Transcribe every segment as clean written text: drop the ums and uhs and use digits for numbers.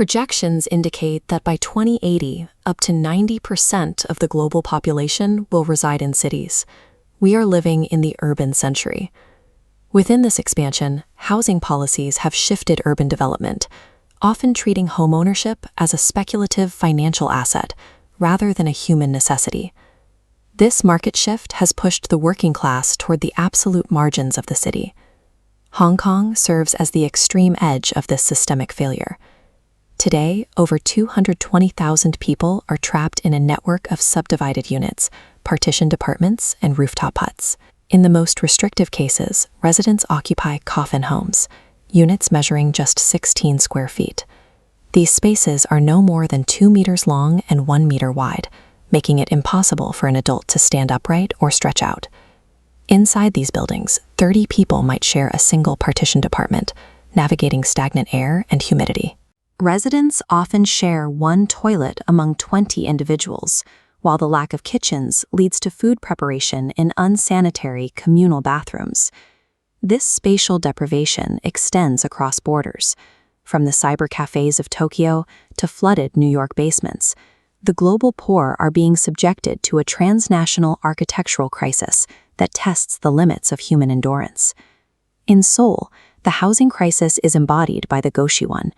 Projections indicate that by 2080, up to 90% of the global population will reside in cities. We are living in the urban century. Within this expansion, housing policies have shifted urban development, often treating homeownership as a speculative financial asset rather than a human necessity. This market shift has pushed the working class toward the absolute margins of the city. Hong Kong serves as the extreme edge of this systemic failure. Today, over 220,000 people are trapped in a network of subdivided units, partitioned apartments, and rooftop huts. In the most restrictive cases, residents occupy coffin homes, units measuring just 16 square feet. These spaces are no more than 2 meters long and 1 meter wide, making it impossible for an adult to stand upright or stretch out. Inside these buildings, 30 people might share a single partitioned apartment, navigating stagnant air and humidity. Residents often share one toilet among 20 individuals, while the lack of kitchens leads to food preparation in unsanitary communal bathrooms. This spatial deprivation extends across borders. From the cyber cafes of Tokyo to flooded New York basements, the global poor are being subjected to a transnational architectural crisis that tests the limits of human endurance. In Seoul, the housing crisis is embodied by the Goshiwon.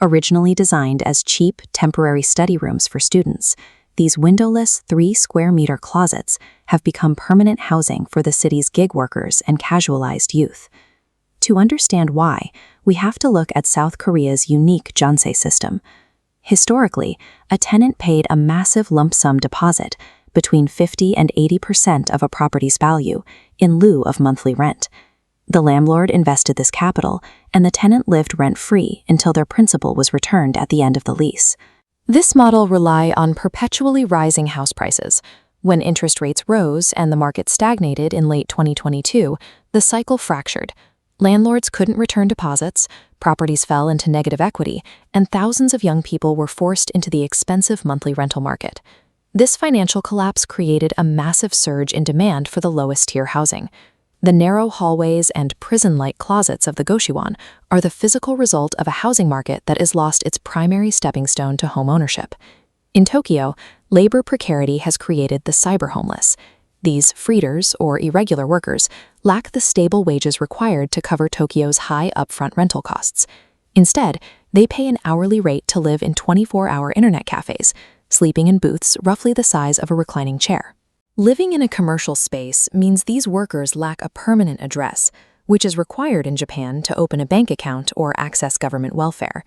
Originally designed as cheap, temporary study rooms for students, these windowless 3-square-meter closets have become permanent housing for the city's gig workers and casualized youth. To understand why, we have to look at South Korea's unique jeonse system. Historically, a tenant paid a massive lump sum deposit, between 50 and 80% of a property's value, in lieu of monthly rent. The landlord invested this capital, and the tenant lived rent-free until their principal was returned at the end of the lease. This model relied on perpetually rising house prices. When interest rates rose and the market stagnated in late 2022, the cycle fractured. Landlords couldn't return deposits, properties fell into negative equity, and thousands of young people were forced into the expensive monthly rental market. This financial collapse created a massive surge in demand for the lowest-tier housing. The narrow hallways and prison-like closets of the Goshiwon are the physical result of a housing market that has lost its primary stepping stone to homeownership. In Tokyo, labor precarity has created the cyber-homeless. These freeders, or irregular workers, lack the stable wages required to cover Tokyo's high upfront rental costs. Instead, they pay an hourly rate to live in 24-hour internet cafes, sleeping in booths roughly the size of a reclining chair. Living in a commercial space means these workers lack a permanent address, which is required in Japan to open a bank account or access government welfare.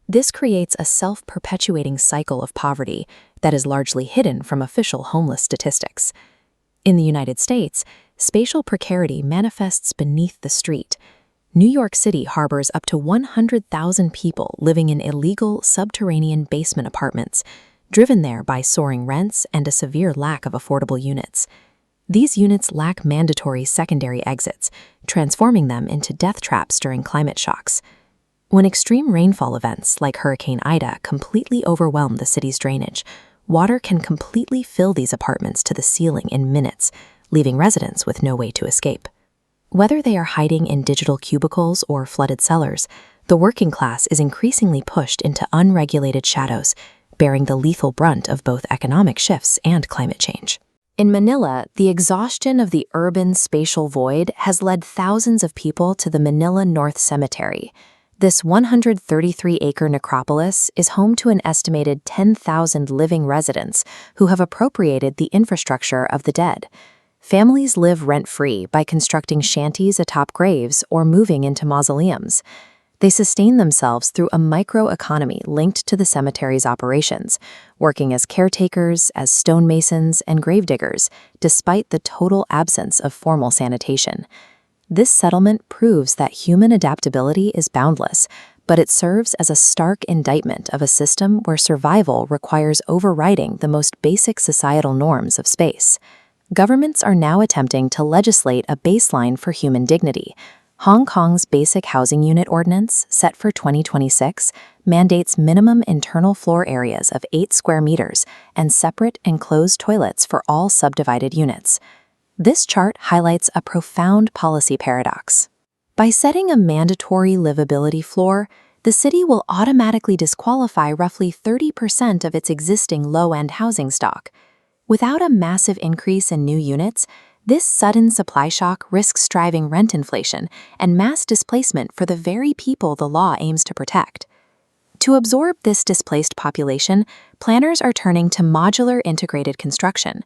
This creates a self-perpetuating cycle of poverty that is largely hidden from official homeless statistics. In the United States, spatial precarity manifests beneath the street. New York City harbors up to 100,000 people living in illegal subterranean basement apartments, driven there by soaring rents and a severe lack of affordable units. These units lack mandatory secondary exits, transforming them into death traps during climate shocks. When extreme rainfall events like Hurricane Ida completely overwhelm the city's drainage, water can completely fill these apartments to the ceiling in minutes, leaving residents with no way to escape. Whether they are hiding in digital cubicles or flooded cellars, the working class is increasingly pushed into unregulated shadows, bearing the lethal brunt of both economic shifts and climate change. In Manila, the exhaustion of the urban spatial void has led thousands of people to the Manila North Cemetery. This 133-acre necropolis is home to an estimated 10,000 living residents who have appropriated the infrastructure of the dead. Families live rent-free by constructing shanties atop graves or moving into mausoleums. They sustain themselves through a microeconomy linked to the cemetery's operations, working as caretakers, as stonemasons, and gravediggers, despite the total absence of formal sanitation. This settlement proves that human adaptability is boundless, but it serves as a stark indictment of a system where survival requires overriding the most basic societal norms of space. Governments are now attempting to legislate a baseline for human dignity. Hong Kong's Basic Housing Unit Ordinance, set for 2026, mandates minimum internal floor areas of 8 square meters and separate enclosed toilets for all subdivided units. This chart highlights a profound policy paradox. By setting a mandatory livability floor, the city will automatically disqualify roughly 30% of its existing low-end housing stock. Without a massive increase in new units, this sudden supply shock risks driving rent inflation and mass displacement for the very people the law aims to protect. To absorb this displaced population, planners are turning to modular integrated construction.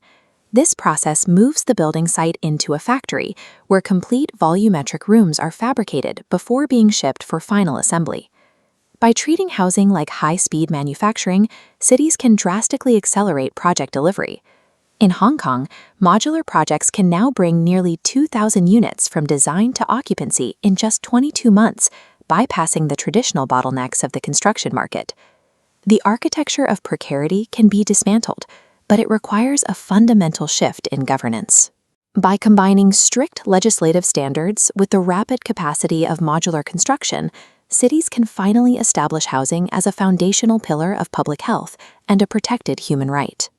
This process moves the building site into a factory, where complete volumetric rooms are fabricated before being shipped for final assembly. By treating housing like high-speed manufacturing, cities can drastically accelerate project delivery. In Hong Kong, modular projects can now bring nearly 2,000 units from design to occupancy in just 22 months, bypassing the traditional bottlenecks of the construction market. The architecture of precarity can be dismantled, but it requires a fundamental shift in governance. By combining strict legislative standards with the rapid capacity of modular construction, cities can finally establish housing as a foundational pillar of public health and a protected human right.